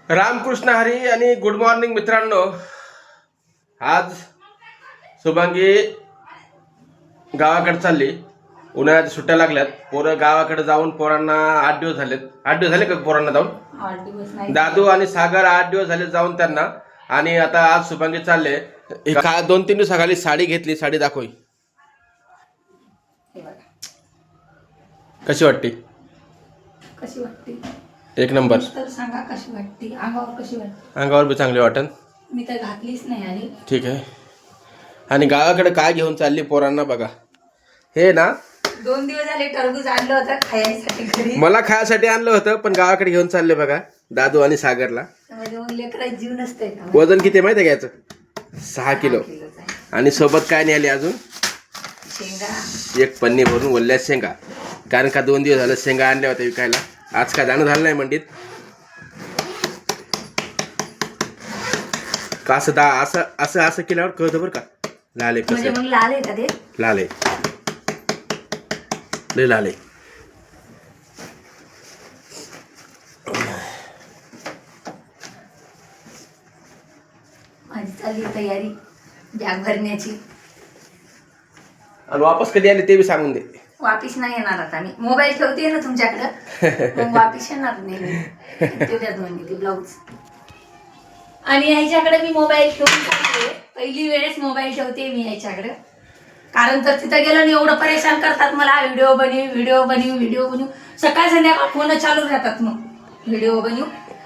रामकृष्ण हरी आणि good morning मित्रांनो. आज शुभांगी गावाकडे चालली. उन्हाळ्याच्या सुट्ट्या लागल्यात. पोरं गावाकडे जाऊन पोरांना 8 दिवस झालेत. 8 दिवस झाले का पोरांना जाऊन? 8 दिवस नाही. दादू आणि सागर 8 दिवस झाले जाऊन त्यांना. आणि आता आज शुभांगी चालले. 2-3 दिवसाखाली साडी घेतली. साडी दाखव. कशी वाटते? कशी वाटते? एक नंबर. तर सांगा कशी वाटते. अंगावर कशी वाटते? अंगावर बी चांगली वाटन. मी तर घातलीच नाही. आणि ठीक आहे. आणि गावाकडे काय घेऊन चालली पोरांना बघा. हे ना 2 दिवस झाले टरबूज आणलं होतं खायसाठी घरी. मला खायसाठी आणलं होतं पण गावाकडे घेऊन चालले बघा दादू आणि सागरला. लेकराची जीव नसते का? वजन किती माहिती आहे घ्यायचं? 6 किलो. आणि सोबत काय नाही आली अजून? शेंगा. एक पन्नी भरून ओल्या शेंगा. कारण का 2 दिवस झालं शेंगा आणल्या होत्या विकायला. आज काय जाणं झालं नाही मंडीत. का असं असं केल्यावर कळतं बरं का. लाल आहे म्हणजे कसं. मग लाल आहे का ते? लाल आहे. लय लाल आहे. माझी चालली तयारी बॅग भरण्याची. आणि वापस कधी आले ते बी सांगून दे. वापिस नाही येणार आता. मी मोबाईल ठेवते ना तुमच्याकडं. मग वापिस येणार नाही मी. तेवढ्यात म्हणजे ते ब्लाऊज. आणि ह्याच्याकडे मी मोबाईल ठेवून चालते. पहिली वेळेस मोबाईल ठेवते मी ह्याच्याकडे. कारण तर तिथं गेलं आणि एवढं परेशान करतात मला. व्हिडिओ बनवू सकाळ संध्याकाळ फोन चालू राहतात. मग व्हिडिओ बनवू,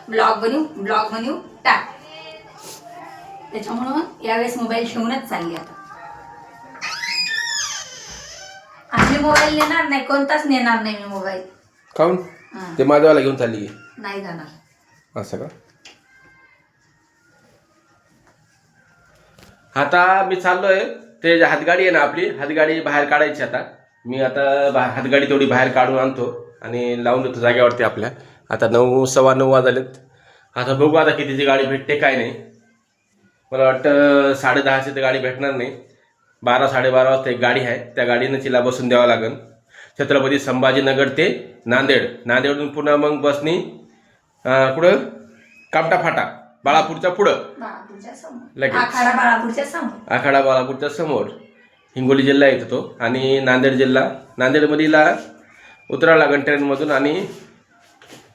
ब्लॉग बनवू टाक. त्याच्यामुळं यावेळेस मोबाईल ठेवूनच चालली आता. आणि मोबाईल नेणार नाही. कोणताच नेणार नाही मी मोबाईल. काऊन? ते माझ्यावाला घेऊन चालली. नाही जाणार. असं का? आता मी चाललोय. ते हातगाडी आहे ना आपली. हातगाडी बाहेर काढायची आता. मी आता हातगाडी तेवढी बाहेर काढून आणतो आणि लावून देतो जागेवरती आपल्या. आता 9, 9:15 वाजलेत. आता बघू आता कितीची गाडी भेटते काय नाही. मला वाटतं 10:30ची तर गाडी भेटणार नाही. 12, 12:30 वाजता एक गाडी आहे. त्या गाडीनं तिला बसून द्यावं लागेल. छत्रपती संभाजीनगर ते नांदेडवरून पुन्हा मग बसनी कुठं कामटा फाटा बाळापूरच्या पुढं लगेच. आखाडा बाळापूरच्या समोर. हिंगोली जिल्हा येतो तो. आणि नांदेडमधीला उतरावं लागेल ट्रेनमधून आणि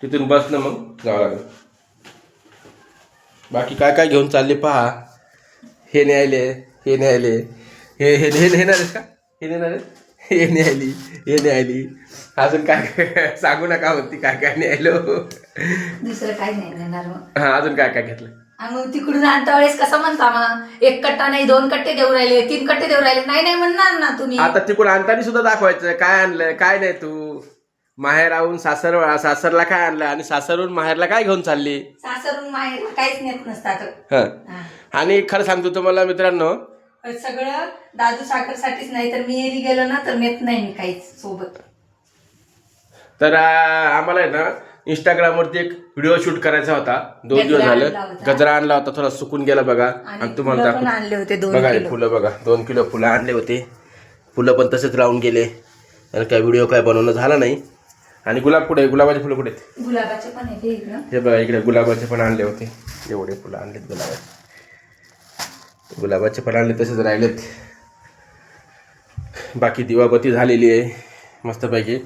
तिथून बसनं मग जावं लागेल. बाकी काय काय घेऊन चालले पहा. हे न्यायले हे नेणारेस का? हे नेणारे हे न्यायली अजून काय सांगू नका म्हणती. काय न्यायलो. दुसरं काय नाही नेणार मग. हा अजून काय घेतलं? मग तिकडून आणता वेळेस कसं म्हणता मग? 1 कट्टा नाही 2 कट्टे देऊ राहिले 3 कट्टे देऊ राहिले. नाही म्हणणार ना तुम्ही. आता तिकडून आणताना सुद्धा दाखवायचं काय आणलं काय नाही. तू माहेराहून सासरला काय आणलं आणि सासरहून माहेरला काय घेऊन चालली? सासरून माहेर काहीच नेत नसतात. हा. आणि खरं सांगतो तुम्हाला मित्रांनो, सगळं दादू साखरसाठीच. नाही तर मी एरी गेलो ना तर नेत नाही मी काहीच सोबत. तर आम्हाला आहे ना इंस्टाग्रामवरती एक व्हिडिओ शूट करायचा होता. 2 दिवस झालं. गजरा आणला होता. थोडा सुकून गेला बघा. आणि तुम्हाला आणले होते 2 बघा किलो. फुलं बघा. 2 किलो फुलं आणले होते. फुलं पण तसेच राहून गेले. आणि काय व्हिडिओ काय बनवणं झाला नाही. आणि गुलाब कुठे? गुलाबाचे फुलं कुठे? गुलाबाचे पण आहे इकडं. हे बघा इकडे गुलाबाचे पण आणले होते. एवढे फुलं आणलेत गुलाबाचे पण आणले तसेच राहिलेत. बाकी दिवाबत्ती झालेली आहे मस्तपैकी.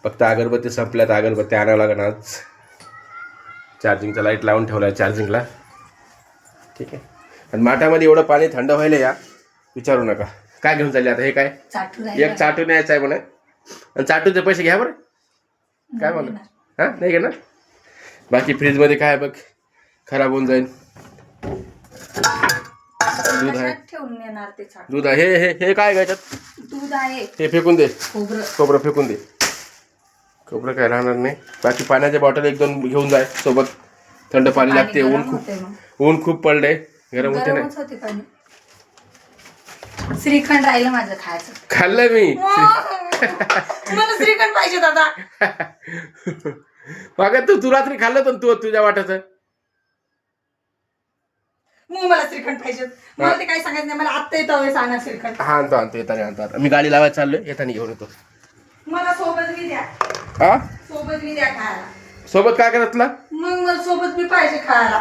फक्त अगरबत्ती संपल्यात. अगरबत्ती आणावं लागेल आज. चार्जिंगचा लाईट लावून ठेवला आहे चार्जिंगला. ठीक आहे. आणि माठामध्ये एवढं पाणी थंड व्हायला या विचारू नका. काय घेऊन चालले आता? हे काय? एक चाटू न्यायचा आहे म्हणा. आणि चाटूचे पैसे घ्या बरं. काय म्हणा? हां नाही घेणार. बाकी फ्रीजमध्ये काय बघ खराब होऊन जाईल. दूध आहे. दूध आहे. हे काय घ्यायच्यात? दूध आहे. हे फेकून दे. खोबरं फेकून दे. खोबरं काय राहणार नाही. बाकी पाण्याच्या बॉटल 1-2 घेऊन जाय सोबत. थंड पाणी लागते. ऊन खूप पडले. गरम होते नाही. श्रीखंड राहिलं माझं खायचं. खाल्लं मी. मला श्रीखंड पाहिजे दादा. बघा तू रात्री खाल्लं तर तू तुझ्या वाटाचं. मग मला श्रीखंड पाहिजे. मला ते काय सांगायचं नाही. मला आत्ता येतो सांगणार श्रीखंड. हा आणतो येताना. मी गाडी लावायला चाललोय. येताना घेऊन येतो. मला सोबत मी द्या. हा सोबत मी द्या खायला. सोबत काय करत तुला मग मला सोबत मी पाहिजे खायला.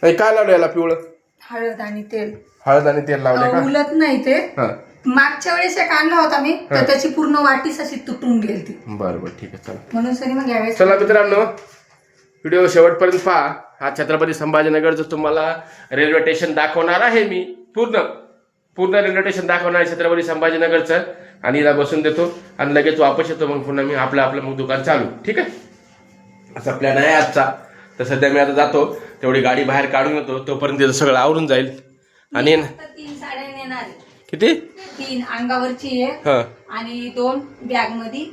काय लावलं याला पिवळं? हळद आणि तेल. हळद आणि तेल लावले का? उलत नाही ते. हा मागच्या वेळेस एक आणला होता मी, तर त्याची पूर्ण वाटीच अशी तुटून गेली ती. बरं बरं ठीक आहे चला. म्हणून सरी मग यावेळेस. चला मित्रांनो, व्हिडिओ शेवटपर्यंत पहा. हा छत्रपती संभाजीनगरचं तुम्हाला रेल्वे स्टेशन दाखवणार आहे मी. पूर्ण रेल्वे स्टेशन दाखवणार आहे छत्रपती संभाजीनगरचं. आणि इला बसून देतो आणि लगेच वापस येतो. मग पुन्हा मी आपलं मग दुकान चालू. ठीक आहे, असा प्लॅन आहे आजचा. तर सध्या मी आता जातो, तेवढी गाडी बाहेर काढून येतो, तोपर्यंत तिथं सगळं आवरून जाईल. आणि 3 साड्या नेणार. किती? 3 अंगावरची आहे हा आणि 2 बॅग मध्ये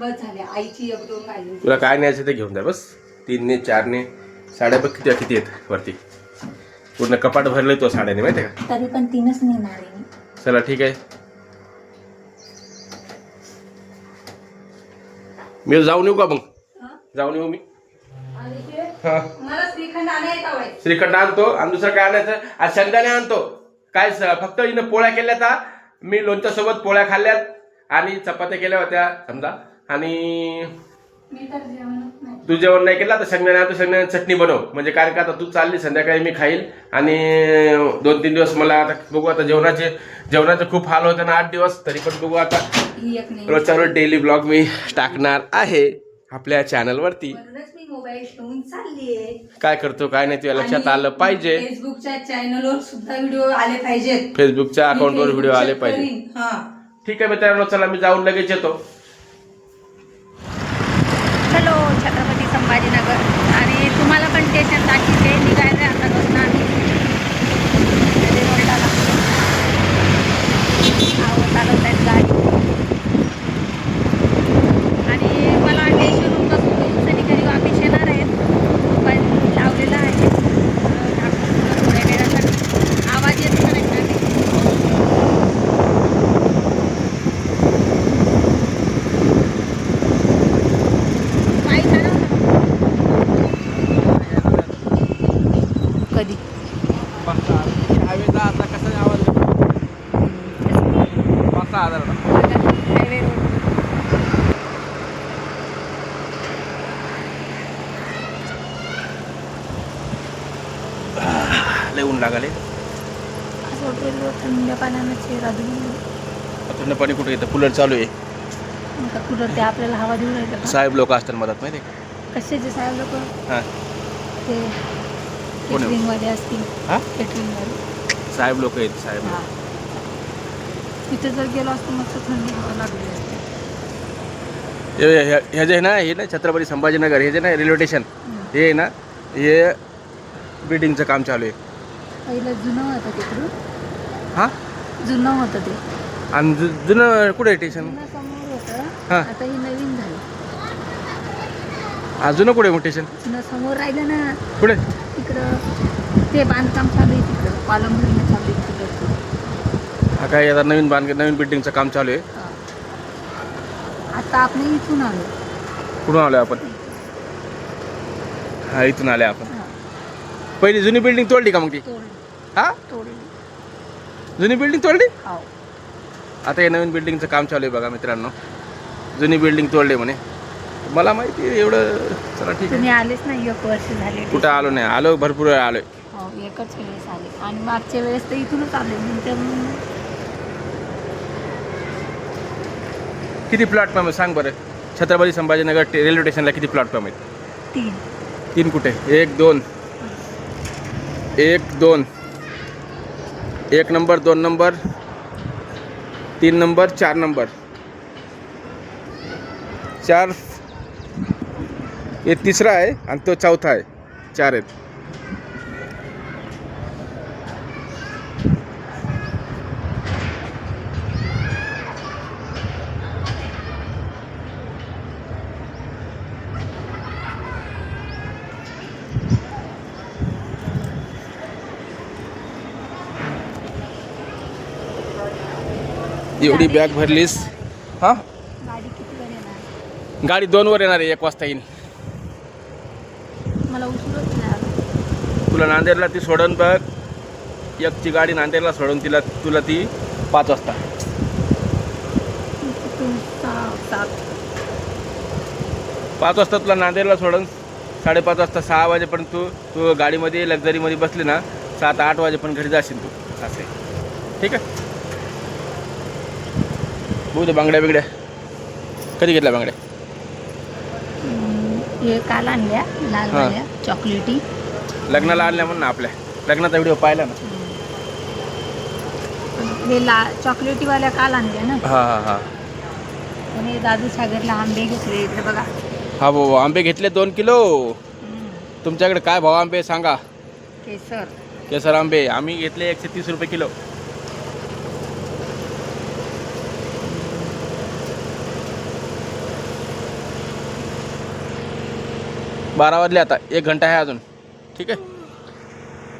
बस झाल्या. आईची 1-2 राहिली. तुला काय न्यायचं ते घेऊन जा बस. 3 ने 4 ने साड्या बघ किती आहेत वरती. पूर्ण कपाट भरलंय तो साड्याने, माहिती आहे का? तरी पण 3च नेणार आहे मी. चला ठीक आहे, मी जाऊन येऊ का मग? जाऊन येऊ मी. मला श्रीखंड आणायचा होय. श्रीखंड आणतो आणि दुसरं काय आणायचं? आज शेंगदाणे आणतो. काय फक्त हिनं पोळ्या केल्यात. मी लोणच्या सोबत पोळ्या खाल्ल्यात आणि चपात्या केल्या होत्या समजा. आणि मी तर जेवणच नाही. तू जेवण नाही केला तर शेंगदाणे आणतो, शेंगदाणे चटणी बनव. म्हणजे कारण का आता तू चालली, संध्याकाळी मी खाईल. आणि 2-3 दिवस मला आता बघू. आता जेवणाचे खूप हाल होते ना 8 दिवस. तरी पण बघू आता. रोजच्या रोज डेली ब्लॉग मी टाकणार आहे आपल्या चॅनलवरती. मोबाईल घेऊन चाललीये. काय करतो काय नाही तुला लक्षात आलं पाहिजे. फेसबुकच्या चॅनलवर सुद्धा व्हिडिओ आले पाहिजेत. फेसबुकच्या अकाउंटवर व्हिडिओ आले पाहिजे. ठीक आहे मित्रांनो, चला मी जाऊन लगेच येतो. हॅलो छत्रपती संभाजीनगर. आणि तुम्हाला पण स्टेशन दाखवते. निघायचं आता बसून आम्ही चालवत आहेत गाडी. आणि मला स्टेशनहून बसून सनी घरी वापिस येणार आहेत. मोबाईल लावलेला आहे थोड्या वेळासाठी. आवाज येत नाही का? कधी हवेचा आता कसा आवाज हायवे रोड. लय ऊन लागले. थंड पाण्यानं चेहरा धुवून. थंड पाणी कुठे येतं? कूलर चालू आहे. कूलर ते आपल्याला हवा देऊ राहिलं. साहेब लोक असतात मदत, माहिती आहे कशाचे साहेब लोक? का? ते केटरिंग वाले असतील. हा केटरिंग वाले साहेब लोक आहेत. साहेब तिथे जर गेलो असतो मस्त थंडी हवा लागली असते. हे जे आहे ना छत्रपती संभाजीनगर, हे जे ना रेल्वे स्टेशन, हे आहे ना, हे बिल्डिंगचं काम चालू आहे. पहिलं जुनं होतं तिकडून. हां जुनं होतं ते. आणि जुनं कुठे स्टेशन? जुनं समोर होतं. हां आता हे नवीन झालं. जुनं कुठे मग स्टेशन? जुनं समोर राहिलं ना. कुठे? तिकडं ते बांधकाम चालू आहे. तिकडं कॉलम भरणं चालू आहे तिकडं. हा काय आता नवीन बिल्डिंगचं काम चालू आहे. आता आपण इथून आलो. कुठून आलो आपण? हा इथून आले आपण. पहिली जुनी बिल्डिंग तोडली का मग ती? हा तोडली. जुनी बिल्डिंग तोडली. हो. आता हे नवीन बिल्डिंगचं काम चालू आहे बघा मित्रांनो. जुनी बिल्डिंग तोडली म्हणे. मला माहिती आहे एवढं. चला ठीक आहे. तुम्ही आलेच नाही. 1 वर्ष झाले. कुठं आलो नाही. आलो भरपूर वेळा आलोय. हो एकच वेळेस आले. आणि मागच्या वेळेस तर इथूनच आले. नंतर किती प्लॅटफॉर्म आहे सांग बरं? छत्रपती संभाजीनगर रेल्वे स्टेशनला किती प्लॅटफॉर्म आहेत? 3 कुठे? 1 2 1 2 1 नंबर, 2 नंबर, 3 नंबर, 4 नंबर, 4 हे तिसरा आहे आणि तो चौथा आहे. 4 आहेत. एवढी बॅग भरलीस? हां गाडी किती वेळ येणार? गाडी 2 वर येणार आहे. 1 वाजता येईल. मला उशीरच नाही आला. तुला नांदेडला ती सोडून बघ. 1ची गाडी नांदेडला सोडून तुला ती 5 वाजता. 6 7 5 वाजता तुला नांदेडला सोडून 5:30 वाजता 6 वाजेपर्यंत तू गाडीमध्ये लक्झरीमध्ये बसली ना 7-8 वाजेपर्यंत घरी जाशील तू. असे ठीक आहे. बघू दे बांगड्या बिंगड्या कधी घेतल्या बांगड्या? हे काल आणल्या लाल हां. वाल्या चॉकलेटी. लग्नाला आणल्या म्हणून ना आपल्या लग्नाचा व्हिडिओ पाहिला ना. हे चॉकलेटी वाल्या काल आणल्या ना. हां हां हां आणि दादू सागरला आंबे घेतले इकडे बघा. हा भाऊ आंबे घेतले 2 किलो. तुमच्याकडे काय भाव आंबे सांगा? केसर केसर आंबे आम्ही घेतले 130 रुपये किलो. बारा वाजले आता 1 घंटा आहे अजून. ठीक आहे.